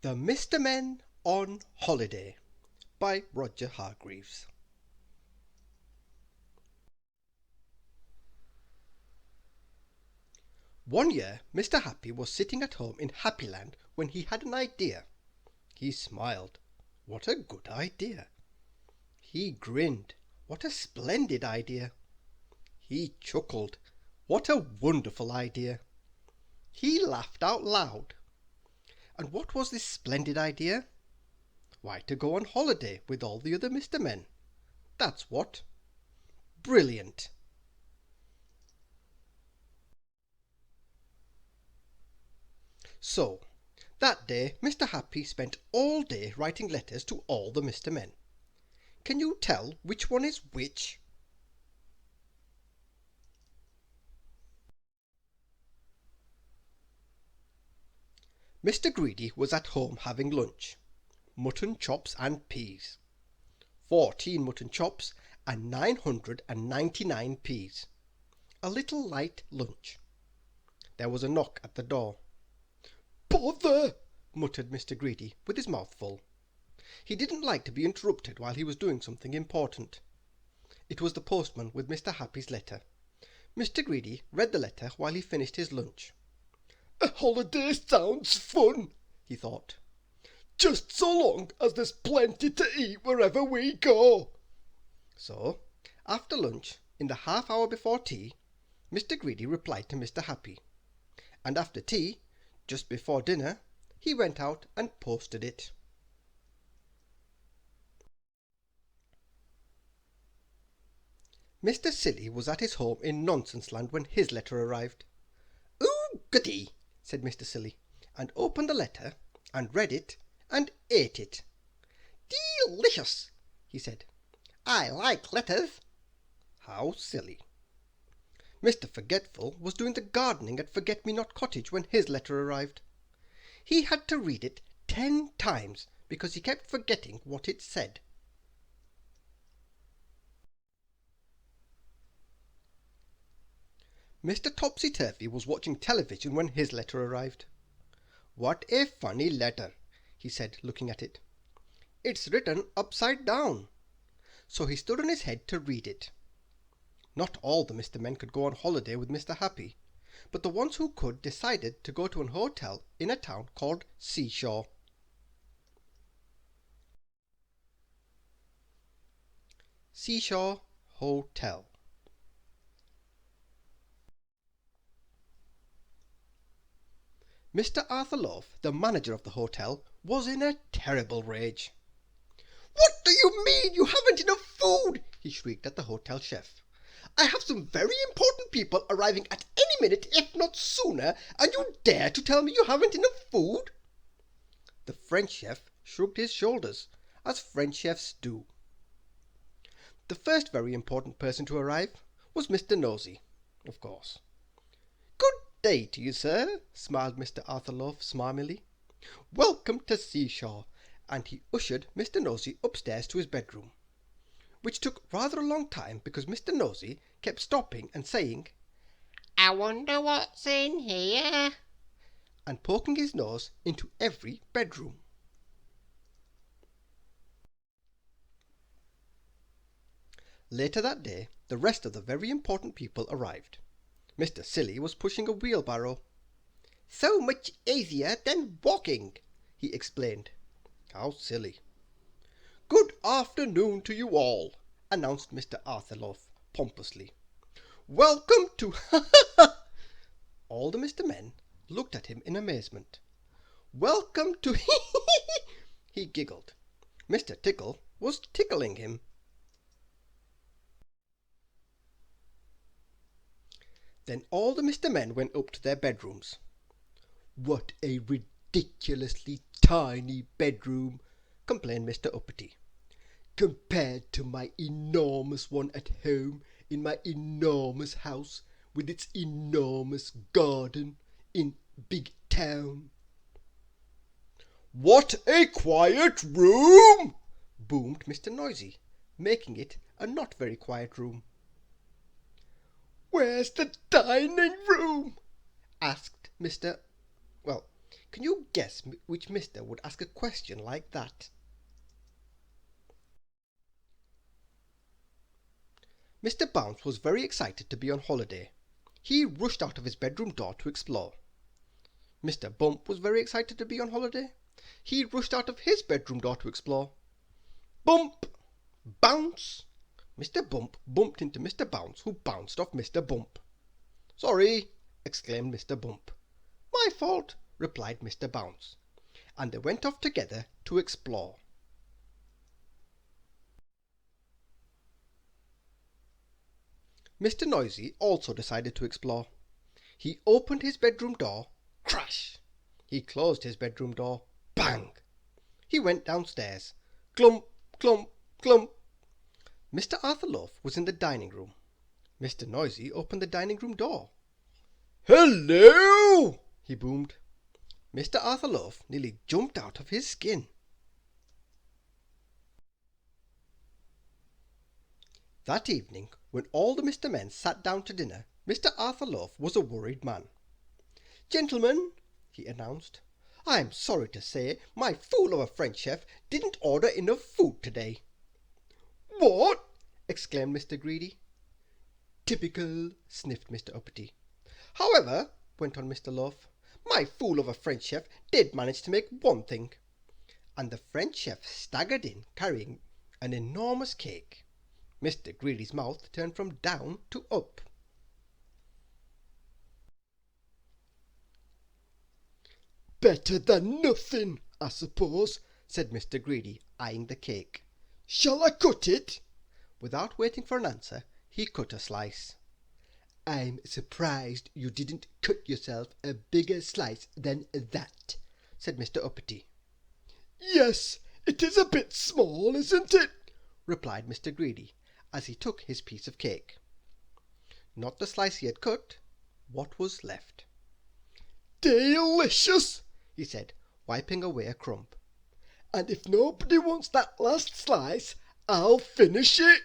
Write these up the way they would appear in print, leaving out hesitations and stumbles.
The Mr. Men on Holiday by Roger Hargreaves. One year Mr. Happy was sitting at home in Happyland when he had an idea. He smiled. What a good idea! He grinned. What a splendid idea! He chuckled. What a wonderful idea! He laughed out loud. And what was this splendid idea? Why, to go on holiday with all the other Mr. Men. That's what. Brilliant! So, that day Mr. Happy spent all day writing letters to all the Mr. Men. Can you tell which one is which? Mr. Greedy was at home having lunch. Mutton chops and peas. 14 mutton chops and 999 peas. A little light lunch. There was a knock at the door. "Bother!" muttered Mr. Greedy, with his mouth full. He didn't like to be interrupted while he was doing something important. It was the postman with Mr. Happy's letter. Mr. Greedy read the letter while he finished his lunch. "A holiday sounds fun," he thought. "Just so long as there's plenty to eat wherever we go." So, after lunch, in the half hour before tea, Mr. Greedy replied to Mr. Happy. And after tea, just before dinner, he went out and posted it. Mr. Silly was at his home in Nonsense Land when his letter arrived. "Ooh, goody!" said Mr. Silly, and opened the letter, and read it, and ate it. "Delicious!" he said. "I like letters." How silly! Mr. Forgetful was doing the gardening at Forget-me-not Cottage when his letter arrived. He had to read it 10 times because he kept forgetting what it said. Mr. Topsy-Turvy was watching television when his letter arrived. "What a funny letter," he said, looking at it. "It's written upside down." So he stood on his head to read it. Not all the Mr. Men could go on holiday with Mr. Happy, but the ones who could decided to go to an hotel in a town called Seashore. Seashore Hotel. Mr. Arthur Loaf, the manager of the hotel, was in a terrible rage. "What do you mean you haven't enough food?" he shrieked at the hotel chef. "I have some very important people arriving at any minute, if not sooner, and you dare to tell me you haven't enough food?" The French chef shrugged his shoulders, as French chefs do. The first very important person to arrive was Mr. Nosey, of course. "Good day to you, sir," smiled Mr. Arthur Loaf smarmily. "Welcome to Seashore," and he ushered Mr. Nosey upstairs to his bedroom, which took rather a long time because Mr. Nosey kept stopping and saying, "I wonder what's in here," and poking his nose into every bedroom. Later that day, the rest of the very important people arrived. Mr. Silly was pushing a wheelbarrow. "So much easier than walking," he explained. How silly! "Good afternoon to you all," announced Mr. Arthur Loaf pompously. "Welcome to All the Mr. Men looked at him in amazement. "Welcome to he giggled. Mr. Tickle was tickling him. Then all the Mr. Men went up to their bedrooms. "What a ridiculously tiny bedroom," complained Mr. Uppity, "compared to my enormous one at home in my enormous house with its enormous garden in Big Town." "What a quiet room!" boomed Mr. Noisy, making it a not very quiet room. "Where's the dining room?" asked Can you guess which mister would ask a question like that? Mr. Bounce was very excited to be on holiday. He rushed out of his bedroom door to explore. Mr. Bump was very excited to be on holiday. He rushed out of his bedroom door to explore. Bump! Bounce! Mr. Bump bumped into Mr. Bounce, who bounced off Mr. Bump. "Sorry!" exclaimed Mr. Bump. "My fault," replied Mr. Bounce, and they went off together to explore. Mr. Noisy also decided to explore. He opened his bedroom door, crash! He closed his bedroom door, bang! He went downstairs, clump, clump, clump. Mr. Arthur Loaf was in the dining room. Mr. Noisy opened the dining room door. "Hello!" he boomed. Mr. Arthur Loaf nearly jumped out of his skin. That evening, when all the Mr. Men sat down to dinner, Mr. Arthur Loaf was a worried man. "Gentlemen," he announced, "I am sorry to say my fool of a French chef didn't order enough food today." "What?" exclaimed Mr. Greedy. "Typical," sniffed Mr. Uppity. "However," went on Mr. Loaf, "my fool of a French chef did manage to make one thing." And the French chef staggered in carrying an enormous cake. Mr. Greedy's mouth turned from down to up. "Better than nothing, I suppose," said Mr. Greedy, eyeing the cake. "Shall I cut it?" Without waiting for an answer, he cut a slice. "I'm surprised you didn't cut yourself a bigger slice than that," said Mr. Uppity. "Yes, it is a bit small, isn't it?" replied Mr. Greedy, as he took his piece of cake. Not the slice he had cut, what was left. "Delicious!" he said, wiping away a crumb. "And if nobody wants that last slice, I'll finish it."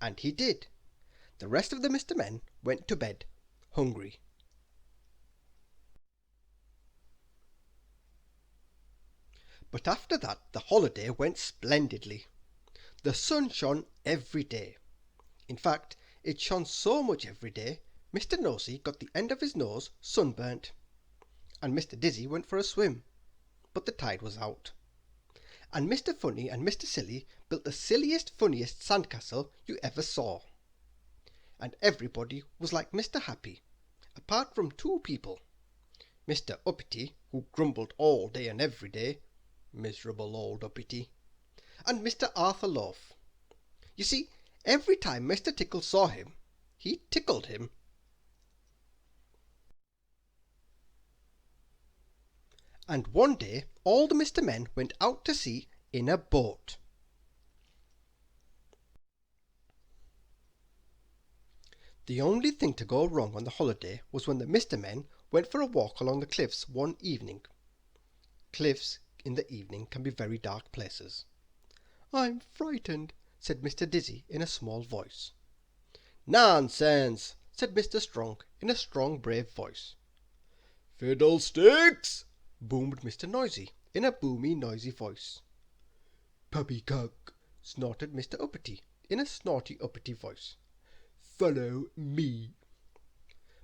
And he did. The rest of the Mr. Men went to bed, hungry. But after that the holiday went splendidly. The sun shone every day. In fact, it shone so much every day, Mr. Nosy got the end of his nose sunburnt, and Mr. Dizzy went for a swim, but the tide was out. And Mr. Funny and Mr. Silly built the silliest, funniest sandcastle you ever saw. And everybody was like Mr. Happy, apart from two people. Mr. Uppity, who grumbled all day and every day, miserable old Uppity, and Mr. Arthur Loaf. You see, every time Mr. Tickle saw him, he tickled him. And one day all the Mr. Men went out to sea in a boat. The only thing to go wrong on the holiday was when the Mr. Men went for a walk along the cliffs one evening. Cliffs in the evening can be very dark places. "I'm frightened," said Mr. Dizzy in a small voice. "Nonsense," said Mr. Strong in a strong, brave voice. "Fiddlesticks!" boomed Mr. Noisy in a boomy, noisy voice. "Poppycock!" snorted Mr. Uppity in a snorty, uppity voice. "Follow me."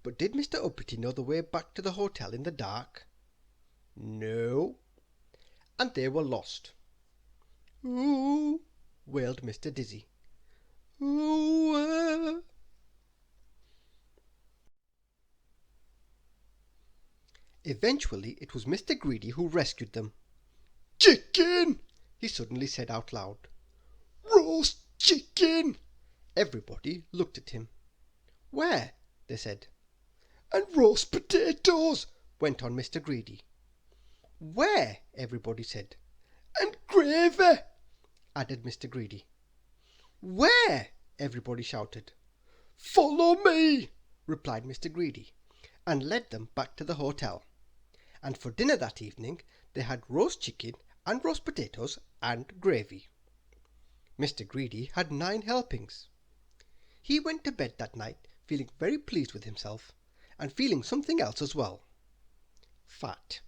But did Mr. Uppity know the way back to the hotel in the dark? No. And they were lost. "Ooh!" wailed Mr. Dizzy. "Ooh!" Eventually it was Mr. Greedy who rescued them. "Chicken!" he suddenly said out loud. "Roast chicken!" Everybody looked at him. "Where?" they said. "And roast potatoes!" went on Mr. Greedy. "Where?" everybody said. "And gravy!" added Mr. Greedy. "Where?" everybody shouted. "Follow me!" replied Mr. Greedy, and led them back to the hotel. And for dinner that evening they had roast chicken and roast potatoes and gravy. Mr. Greedy had 9 helpings. He went to bed that night feeling very pleased with himself, and feeling something else as well. Fat.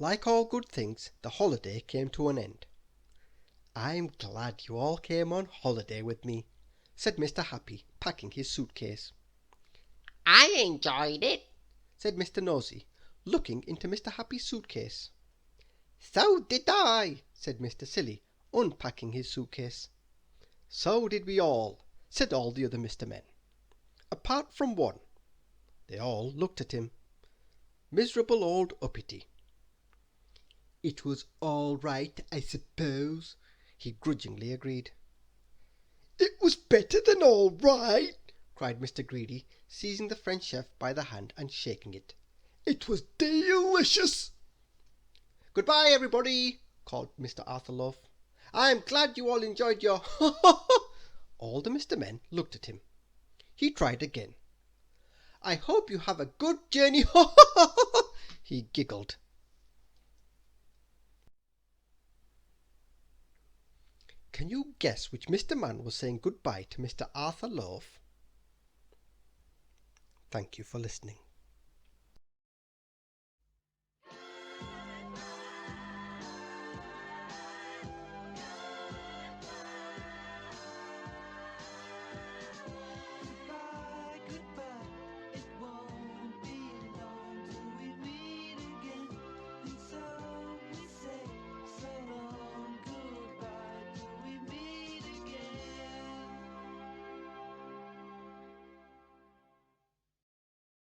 Like all good things, the holiday came to an end. "I'm glad you all came on holiday with me," said Mr. Happy, packing his suitcase. I enjoyed it, said Mr. Nosey, looking into Mr. Happy's suitcase. so did I, said Mr. Silly, unpacking his suitcase. So did we all, said all the other Mr. Men, apart from one. They all looked at him. Miserable old Uppity. "It was all right, I suppose," he grudgingly agreed. "It was better than all right," cried Mr. Greedy, seizing the French chef by the hand and shaking it. "It was delicious." "Goodbye, everybody," called Mr. Arthur Loaf. "I'm glad you all enjoyed your All the Mr. Men looked at him. He tried again. "I hope you have a good journey he giggled. Can you guess which Mr. Man was saying goodbye to Mr. Arthur Loaf? Thank you for listening.